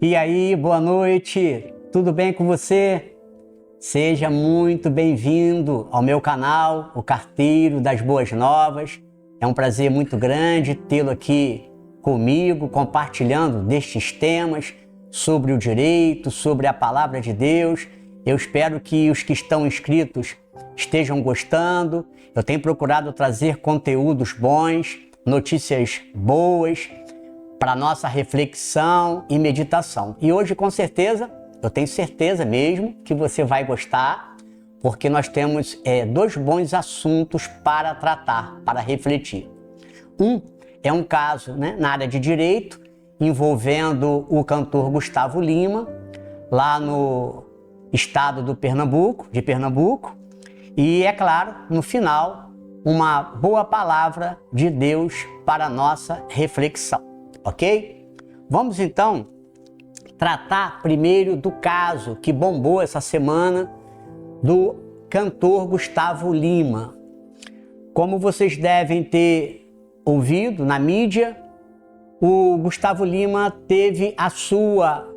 E aí, boa noite, tudo bem com você? Seja muito bem-vindo ao meu canal, o Carteiro das Boas Novas. É um prazer muito grande tê-lo aqui comigo, compartilhando destes temas sobre o direito, sobre a palavra de Deus. Eu espero que os que estão inscritos estejam gostando. Eu tenho procurado trazer conteúdos bons, notícias boas, para nossa reflexão e meditação. E hoje, com certeza, eu tenho certeza mesmo que você vai gostar, porque nós temos dois bons assuntos para tratar, para refletir. Um é um caso, na área de direito, envolvendo o cantor Gustavo Lima, lá no estado de Pernambuco, e, é claro, no final, uma boa palavra de Deus para a nossa reflexão. Ok? Vamos então tratar primeiro do caso que bombou essa semana do cantor Gustavo Lima. Como vocês devem ter ouvido na mídia, o Gustavo Lima teve a sua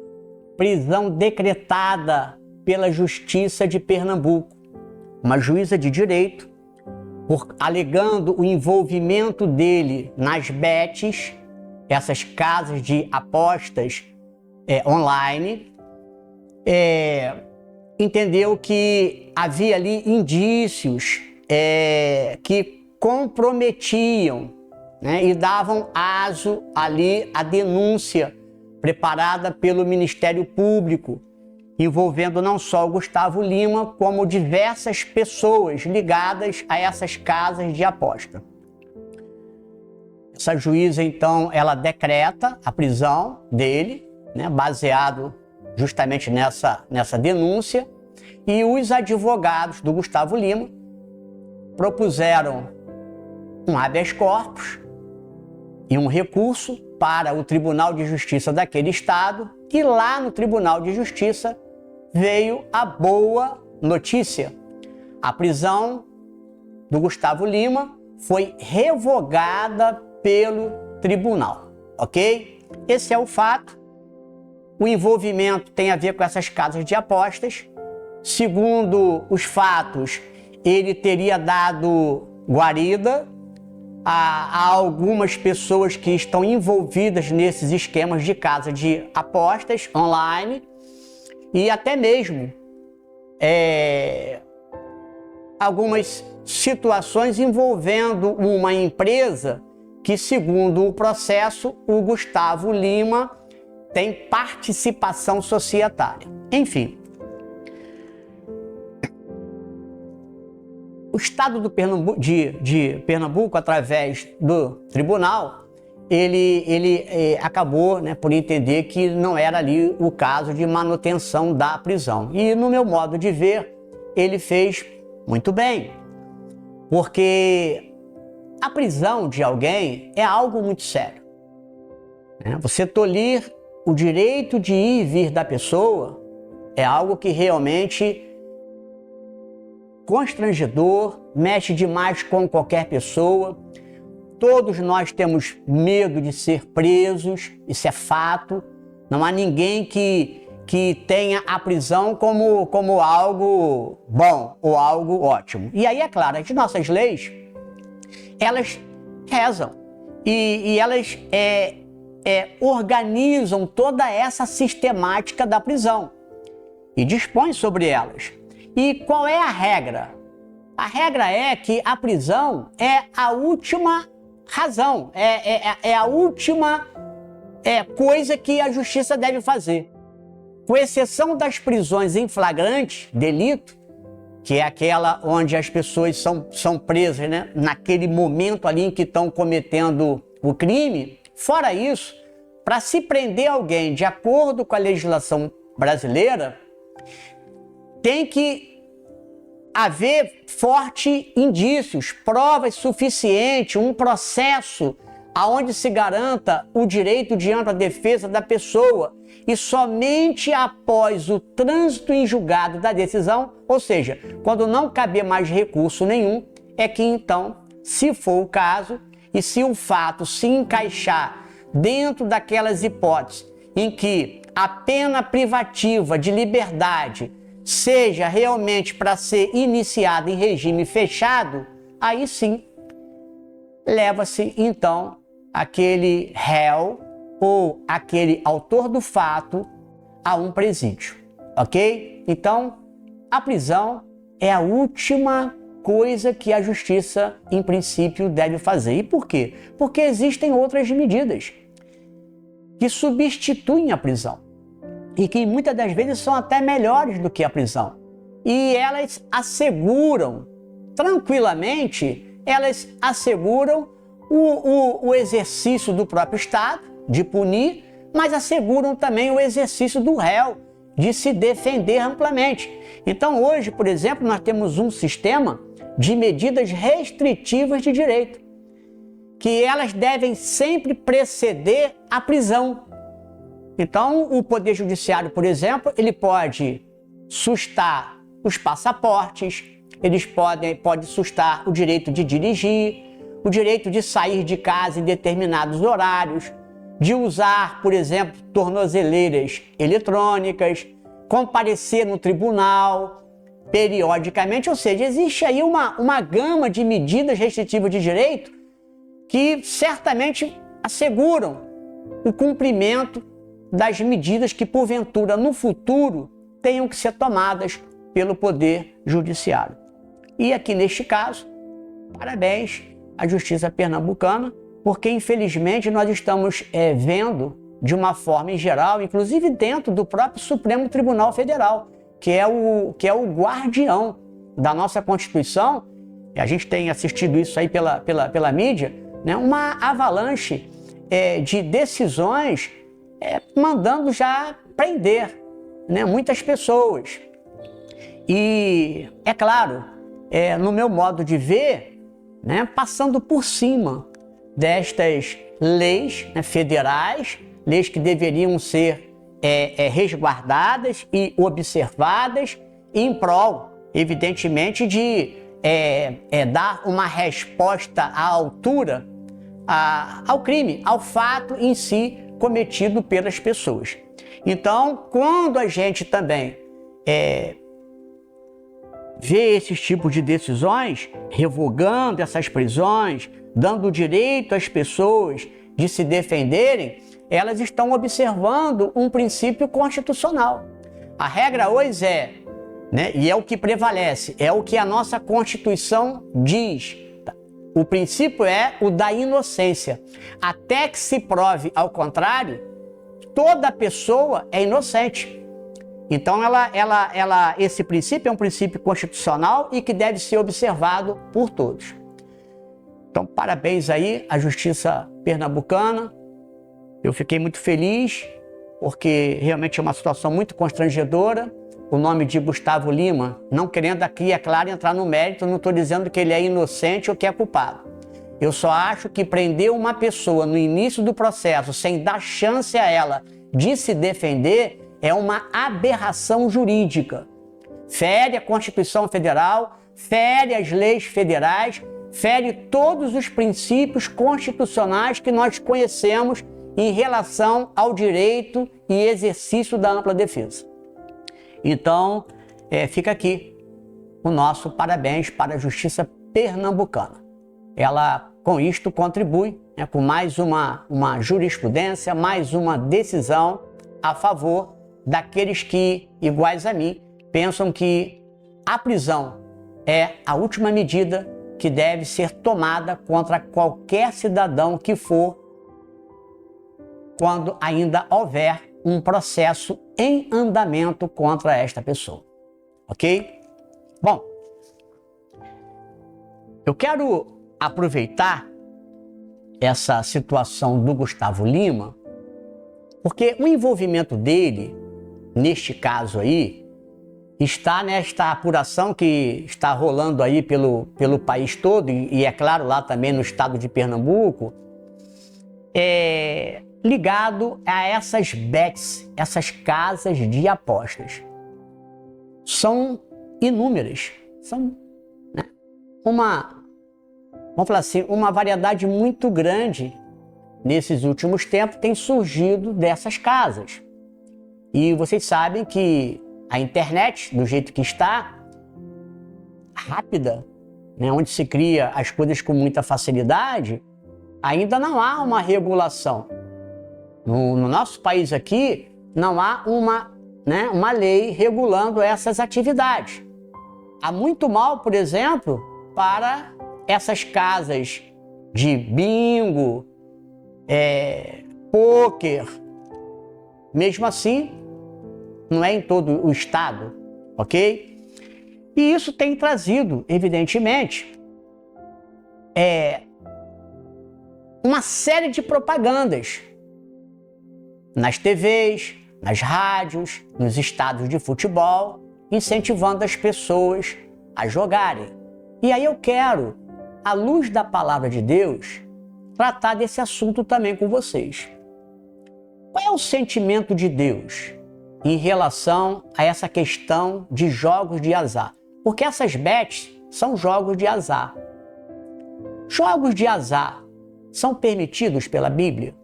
prisão decretada pela Justiça de Pernambuco, uma juíza de direito, alegando o envolvimento dele nas bets, essas casas de apostas online, entendeu que havia ali indícios que comprometiam, e davam aso ali à denúncia preparada pelo Ministério Público, envolvendo não só o Gustavo Lima, como diversas pessoas ligadas a essas casas de aposta. Essa juíza, então, ela decreta a prisão dele, baseado justamente nessa denúncia, e os advogados do Gustavo Lima propuseram um habeas corpus e um recurso para o Tribunal de Justiça daquele estado, e lá no Tribunal de Justiça veio a boa notícia. A prisão do Gustavo Lima foi revogada pelo tribunal, ok? Esse é o fato. O envolvimento tem a ver com essas casas de apostas. Segundo os fatos, ele teria dado guarida a algumas pessoas que estão envolvidas nesses esquemas de casa de apostas online, e até mesmo algumas situações envolvendo uma empresa que, segundo o processo, o Gustavo Lima tem participação societária. Enfim, o estado de Pernambuco, através do tribunal, ele acabou por entender que não era ali o caso de manutenção da prisão. E, no meu modo de ver, ele fez muito bem, porque a prisão de alguém é algo muito sério. Você tolir o direito de ir e vir da pessoa é algo que realmente constrangedor, mexe demais com qualquer pessoa. Todos nós temos medo de ser presos, isso é fato. Não há ninguém que tenha a prisão como algo bom ou algo ótimo. E aí, é claro, as nossas leis, elas rezam e elas organizam toda essa sistemática da prisão e dispõem sobre elas. E qual é a regra? A regra é que a prisão é a última razão, é a última coisa que a justiça deve fazer. Com exceção das prisões em flagrante delito, que é aquela onde as pessoas são presas, naquele momento ali em que estão cometendo o crime. Fora isso, para se prender alguém de acordo com a legislação brasileira, tem que haver fortes indícios, provas suficientes, um processo aonde se garanta o direito diante da defesa da pessoa, e somente após o trânsito em julgado da decisão, ou seja, quando não caber mais recurso nenhum, é que então, se for o caso, e se o fato se encaixar dentro daquelas hipóteses em que a pena privativa de liberdade seja realmente para ser iniciada em regime fechado, aí sim leva-se então aquele réu ou aquele autor do fato a um presídio, ok? Então, a prisão é a última coisa que a justiça, em princípio, deve fazer. E por quê? Porque existem outras medidas que substituem a prisão e que muitas das vezes são até melhores do que a prisão. E elas asseguram, tranquilamente, elas asseguram o exercício do próprio Estado de punir, mas asseguram também o exercício do réu de se defender amplamente. Então hoje, por exemplo, nós temos um sistema de medidas restritivas de direito, que elas devem sempre preceder a prisão. Então, o Poder Judiciário, por exemplo, ele pode sustar os passaportes, pode sustar o direito de dirigir, o direito de sair de casa em determinados horários, de usar, por exemplo, tornozeleiras eletrônicas, comparecer no tribunal periodicamente, ou seja, existe aí uma gama de medidas restritivas de direito que certamente asseguram o cumprimento das medidas que, porventura, no futuro, tenham que ser tomadas pelo Poder Judiciário. E aqui, neste caso, parabéns à Justiça Pernambucana, porque, infelizmente, nós estamos vendo, de uma forma em geral, inclusive dentro do próprio Supremo Tribunal Federal, que é o guardião da nossa Constituição, e a gente tem assistido isso aí pela mídia, né, uma avalanche de decisões mandando já prender, né, muitas pessoas. E, é claro, no meu modo de ver, né, passando por cima destas leis, né, federais, leis que deveriam ser resguardadas e observadas em prol, evidentemente, de dar uma resposta à altura ao crime, ao fato em si cometido pelas pessoas. Então, quando a gente também vê esses tipos de decisões, revogando essas prisões, dando direito às pessoas de se defenderem, elas estão observando um princípio constitucional. A regra hoje né, e é o que prevalece, é o que a nossa Constituição diz. O princípio é o da inocência. Até que se prove ao contrário, toda pessoa é inocente. Então, esse princípio é um princípio constitucional e que deve ser observado por todos. Então, parabéns aí à Justiça Pernambucana. Eu fiquei muito feliz, porque realmente é uma situação muito constrangedora. O nome de Gustavo Lima, não querendo aqui, é claro, entrar no mérito, não estou dizendo que ele é inocente ou que é culpado. Eu só acho que prender uma pessoa no início do processo, sem dar chance a ela de se defender, é uma aberração jurídica. Fere a Constituição Federal, fere as leis federais, fere todos os princípios constitucionais que nós conhecemos em relação ao direito e exercício da ampla defesa. Então, fica aqui o nosso parabéns para a Justiça Pernambucana. Ela, com isto, contribui, né, com mais uma jurisprudência, mais uma decisão a favor daqueles que, iguais a mim, pensam que a prisão é a última medida que deve ser tomada contra qualquer cidadão que for, quando ainda houver um processo em andamento contra esta pessoa, ok? Bom, eu quero aproveitar essa situação do Gustavo Lima, porque o envolvimento dele, neste caso aí, está nesta apuração que está rolando aí pelo país todo, e é claro, lá também no estado de Pernambuco, ligado a essas bets, essas casas de apostas. São inúmeras, são, né, vamos falar assim, uma variedade muito grande nesses últimos tempos tem surgido dessas casas. E vocês sabem que a internet, do jeito que está, rápida, né, onde se cria as coisas com muita facilidade, ainda não há uma regulação. No nosso país aqui, não há uma lei regulando essas atividades. Há muito mal, por exemplo, para essas casas de bingo, pôquer. Mesmo assim, não é em todo o estado, ok? E isso tem trazido, evidentemente, uma série de propagandas nas TVs, nas rádios, nos estádios de futebol, incentivando as pessoas a jogarem. E aí eu quero, à luz da palavra de Deus, tratar desse assunto também com vocês. Qual é o sentimento de Deus em relação a essa questão de jogos de azar? Porque essas bets são jogos de azar. Jogos de azar são permitidos pela Bíblia?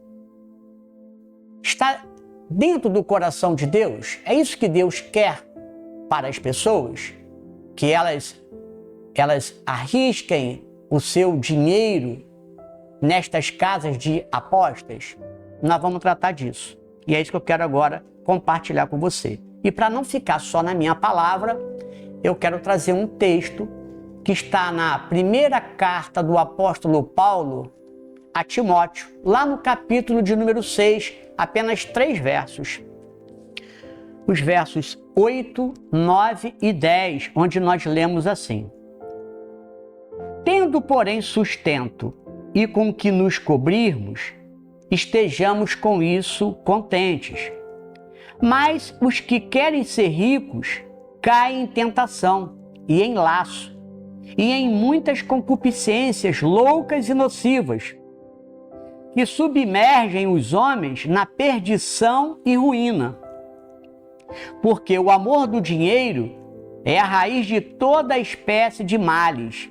Está dentro do coração de Deus? É isso que Deus quer para as pessoas? Que elas arrisquem o seu dinheiro nestas casas de apostas? Nós vamos tratar disso. E é isso que eu quero agora compartilhar com você. E para não ficar só na minha palavra, eu quero trazer um texto que está na primeira carta do apóstolo Paulo a Timóteo, lá no capítulo de número 6, apenas 3 versos. Os versos 8, 9 e 10, onde nós lemos assim: Tendo, porém, sustento e com que nos cobrirmos, estejamos com isso contentes. Mas os que querem ser ricos caem em tentação e em laço, e em muitas concupiscências loucas e nocivas, que submergem os homens na perdição e ruína. Porque o amor do dinheiro é a raiz de toda espécie de males.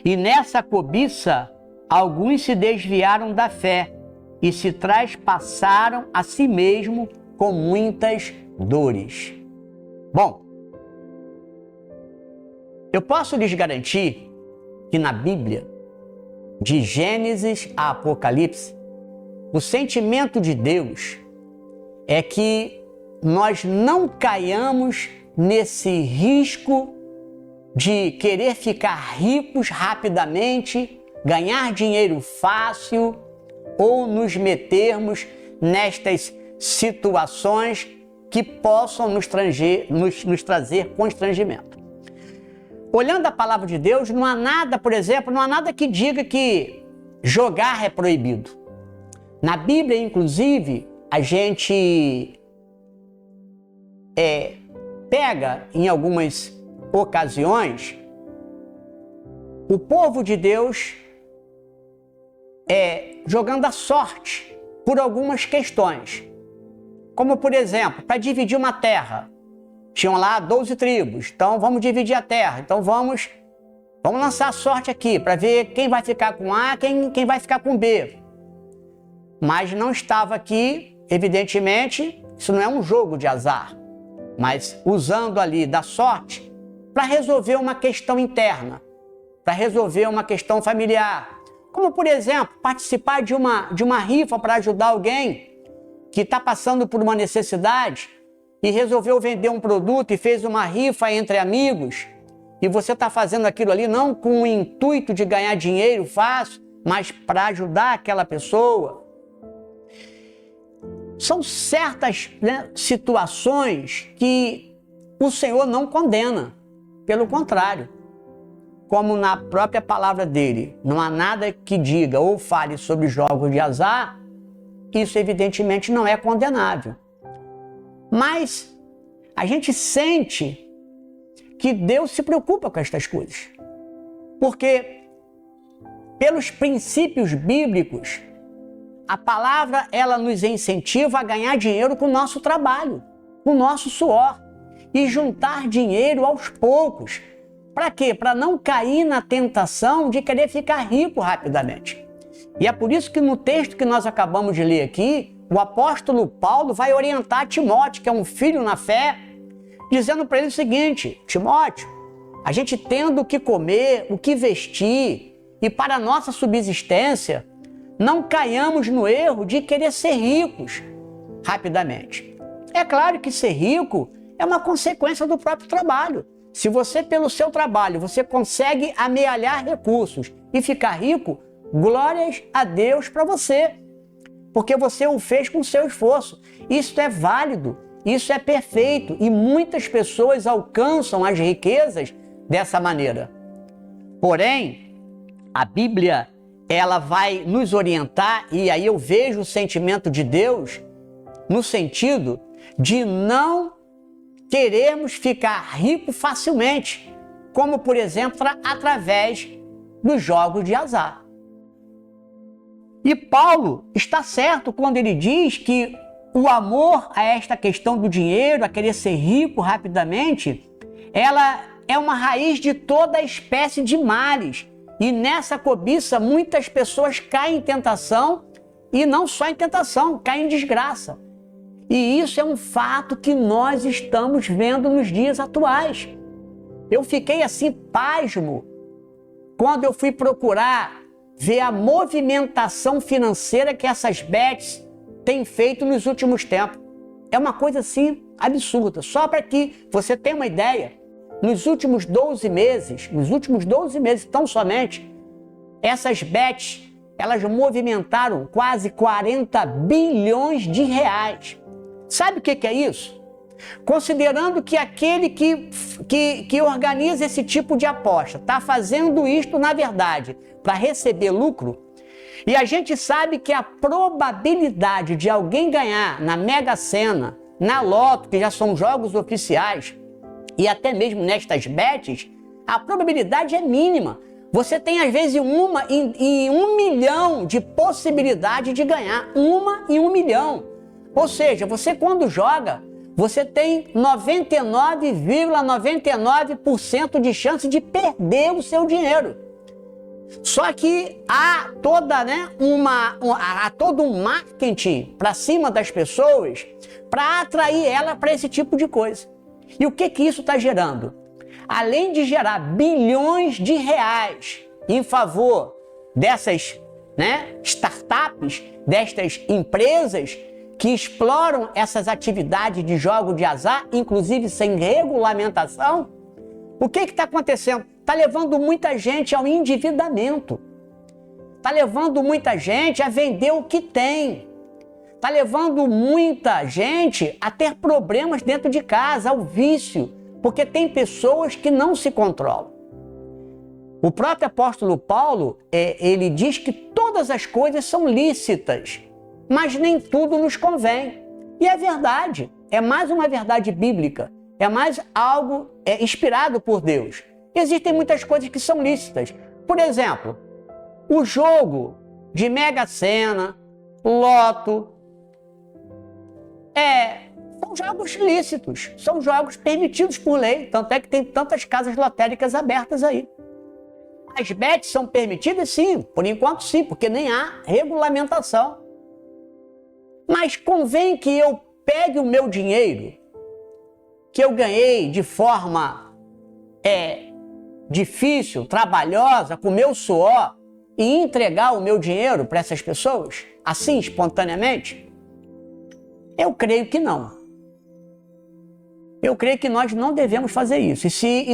E nessa cobiça, alguns se desviaram da fé e se traspassaram a si mesmo com muitas dores. Bom, eu posso lhes garantir que na Bíblia, de Gênesis a Apocalipse, o sentimento de Deus é que nós não caiamos nesse risco de querer ficar ricos rapidamente, ganhar dinheiro fácil ou nos metermos nestas situações que possam nos trazer constrangimento. Olhando a palavra de Deus, não há nada, por exemplo, não há nada que diga que jogar é proibido. Na Bíblia, inclusive, a gente pega em algumas ocasiões o povo de Deus jogando a sorte por algumas questões. Como, por exemplo, para dividir uma terra. Tinham lá 12 tribos, então vamos dividir a terra. Então vamos lançar a sorte aqui para ver quem vai ficar com A, quem vai ficar com B. Mas não estava aqui, evidentemente, isso não é um jogo de azar, mas usando ali da sorte para resolver uma questão interna, para resolver uma questão familiar. Como, por exemplo, participar de uma rifa para ajudar alguém que está passando por uma necessidade e resolveu vender um produto e fez uma rifa entre amigos, e você está fazendo aquilo ali não com o intuito de ganhar dinheiro fácil, mas para ajudar aquela pessoa. São certas situações que o Senhor não condena, pelo contrário. Como na própria palavra dele, não há nada que diga ou fale sobre jogos de azar, isso evidentemente não é condenável. Mas a gente sente que Deus se preocupa com estas coisas. Porque, pelos princípios bíblicos, a palavra ela nos incentiva a ganhar dinheiro com o nosso trabalho, com o nosso suor, e juntar dinheiro aos poucos. Para quê? Para não cair na tentação de querer ficar rico rapidamente. E é por isso que no texto que nós acabamos de ler aqui, o apóstolo Paulo vai orientar Timóteo, que é um filho na fé, dizendo para ele o seguinte: Timóteo, a gente tendo o que comer, o que vestir, e para a nossa subsistência, não caiamos no erro de querer ser ricos rapidamente. É claro que ser rico é uma consequência do próprio trabalho. Se você, pelo seu trabalho, você consegue amealhar recursos e ficar rico, glórias a Deus para você, porque você o fez com seu esforço. Isso é válido, isso é perfeito, e muitas pessoas alcançam as riquezas dessa maneira. Porém, a Bíblia, ela vai nos orientar, e aí eu vejo o sentimento de Deus no sentido de não queremos ficar rico facilmente, como, por exemplo, através dos jogos de azar. E Paulo está certo quando ele diz que o amor a esta questão do dinheiro, a querer ser rico rapidamente, ela é uma raiz de toda espécie de males. E nessa cobiça muitas pessoas caem em tentação, e não só em tentação, caem em desgraça. E isso é um fato que nós estamos vendo nos dias atuais. Eu fiquei assim pasmo quando eu fui procurar ver a movimentação financeira que essas bets têm feito nos últimos tempos. É uma coisa assim absurda. Só para que você tenha uma ideia, nos últimos 12 meses tão somente, essas bets, elas movimentaram quase 40 bilhões de reais. Sabe o que é isso? Considerando que aquele que organiza esse tipo de aposta está fazendo isto, na verdade, para receber lucro, e a gente sabe que a probabilidade de alguém ganhar na Mega Sena, na Loto, que já são jogos oficiais, e até mesmo nestas bets, a probabilidade é mínima. Você tem, às vezes, uma em 1 milhão de possibilidade de ganhar. 1 em 1 milhão. Ou seja, você quando joga, você tem 99,99% de chance de perder o seu dinheiro. Só que há todo um marketing para cima das pessoas para atrair ela para esse tipo de coisa. E o que isso está gerando? Além de gerar bilhões de reais em favor dessas startups, destas empresas que exploram essas atividades de jogo de azar, inclusive sem regulamentação, o que está acontecendo? Está levando muita gente ao endividamento. Está levando muita gente a vender o que tem. Está levando muita gente a ter problemas dentro de casa, ao vício, porque tem pessoas que não se controlam. O próprio apóstolo Paulo, ele diz que todas as coisas são lícitas, mas nem tudo nos convém. E é verdade, é mais uma verdade bíblica, é mais algo inspirado por Deus. Existem muitas coisas que são lícitas. Por exemplo, o jogo de Mega Sena, Loto, são jogos lícitos, são jogos permitidos por lei, tanto é que tem tantas casas lotéricas abertas aí. As bets são permitidas? Sim, por enquanto sim, porque nem há regulamentação. Mas convém que eu pegue o meu dinheiro, que eu ganhei de forma difícil, trabalhosa, com meu suor, e entregar o meu dinheiro para essas pessoas, assim, espontaneamente? Eu creio que não. Eu creio que nós não devemos fazer isso. Esse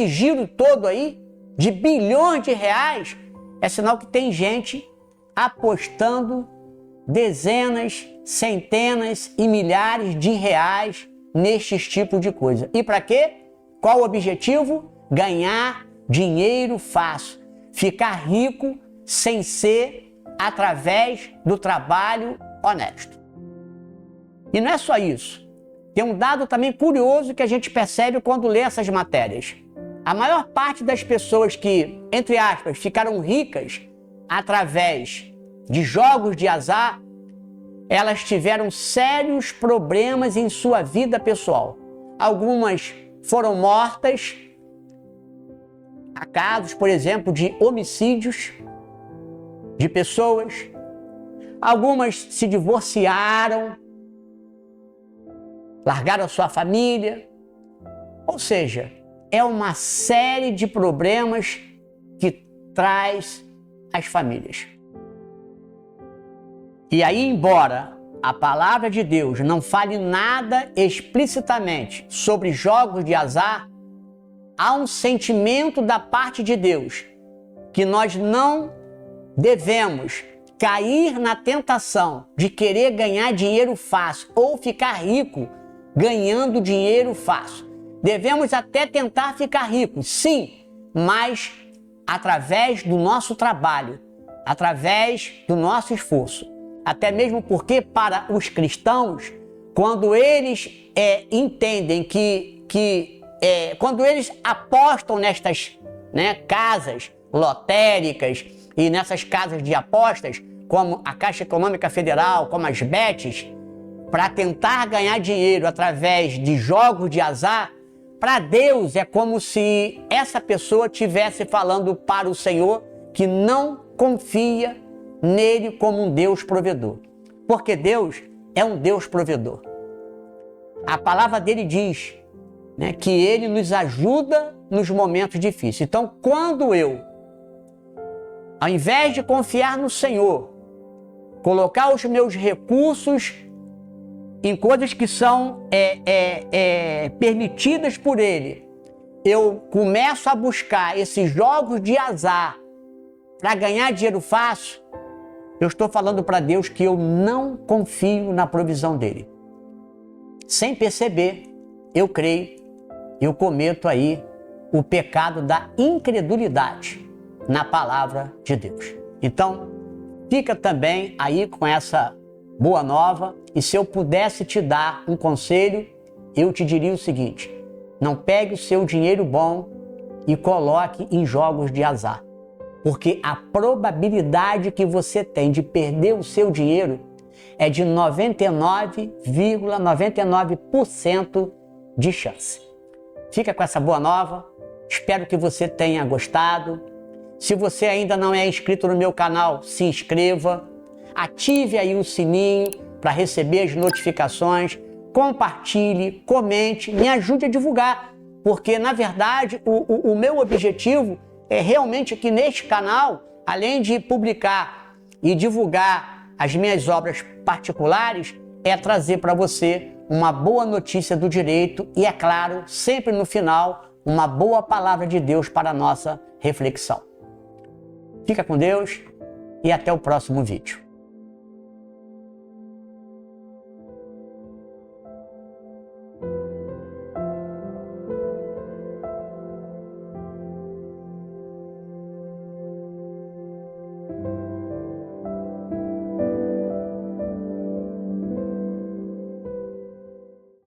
giro todo aí, de bilhões de reais, é sinal que tem gente apostando dezenas, centenas e milhares de reais nestes tipos de coisa. E para quê? Qual o objetivo? Ganhar dinheiro fácil. Ficar rico sem ser através do trabalho honesto. E não é só isso. Tem um dado também curioso que a gente percebe quando lê essas matérias. A maior parte das pessoas que, entre aspas, ficaram ricas através de jogos de azar, elas tiveram sérios problemas em sua vida pessoal. Algumas foram mortas, há casos, por exemplo, de homicídios de pessoas, algumas se divorciaram, largaram a sua família. Ou seja, é uma série de problemas que traz as famílias. E aí, embora a palavra de Deus não fale nada explicitamente sobre jogos de azar, há um sentimento da parte de Deus que nós não devemos cair na tentação de querer ganhar dinheiro fácil ou ficar rico ganhando dinheiro fácil. Devemos até tentar ficar ricos, sim, mas através do nosso trabalho, através do nosso esforço. Até mesmo porque para os cristãos, quando eles entendem quando eles apostam nestas casas lotéricas e nessas casas de apostas, como a Caixa Econômica Federal, como as bets, para tentar ganhar dinheiro através de jogos de azar, para Deus é como se essa pessoa estivesse falando para o Senhor que não confia nele como um Deus provedor. Porque Deus é um Deus provedor. A palavra dele diz que ele nos ajuda nos momentos difíceis. Então, quando eu, ao invés de confiar no Senhor, colocar os meus recursos em coisas que são permitidas por ele, eu começo a buscar esses jogos de azar para ganhar dinheiro fácil, eu estou falando para Deus que eu não confio na provisão dele. Sem perceber, eu creio, eu cometo aí o pecado da incredulidade na palavra de Deus. Então, fica também aí com essa boa nova, e se eu pudesse te dar um conselho, eu te diria o seguinte: não pegue o seu dinheiro bom e coloque em jogos de azar, porque a probabilidade que você tem de perder o seu dinheiro é de 99,99% de chance. Fica com essa boa nova, espero que você tenha gostado. Se você ainda não é inscrito no meu canal, se inscreva, ative aí o sininho para receber as notificações, compartilhe, comente, me ajude a divulgar, porque na verdade o meu objetivo é realmente que neste canal, além de publicar e divulgar as minhas obras particulares, é trazer para você uma boa notícia do direito e, é claro, sempre no final, uma boa palavra de Deus para a nossa reflexão. Fica com Deus e até o próximo vídeo.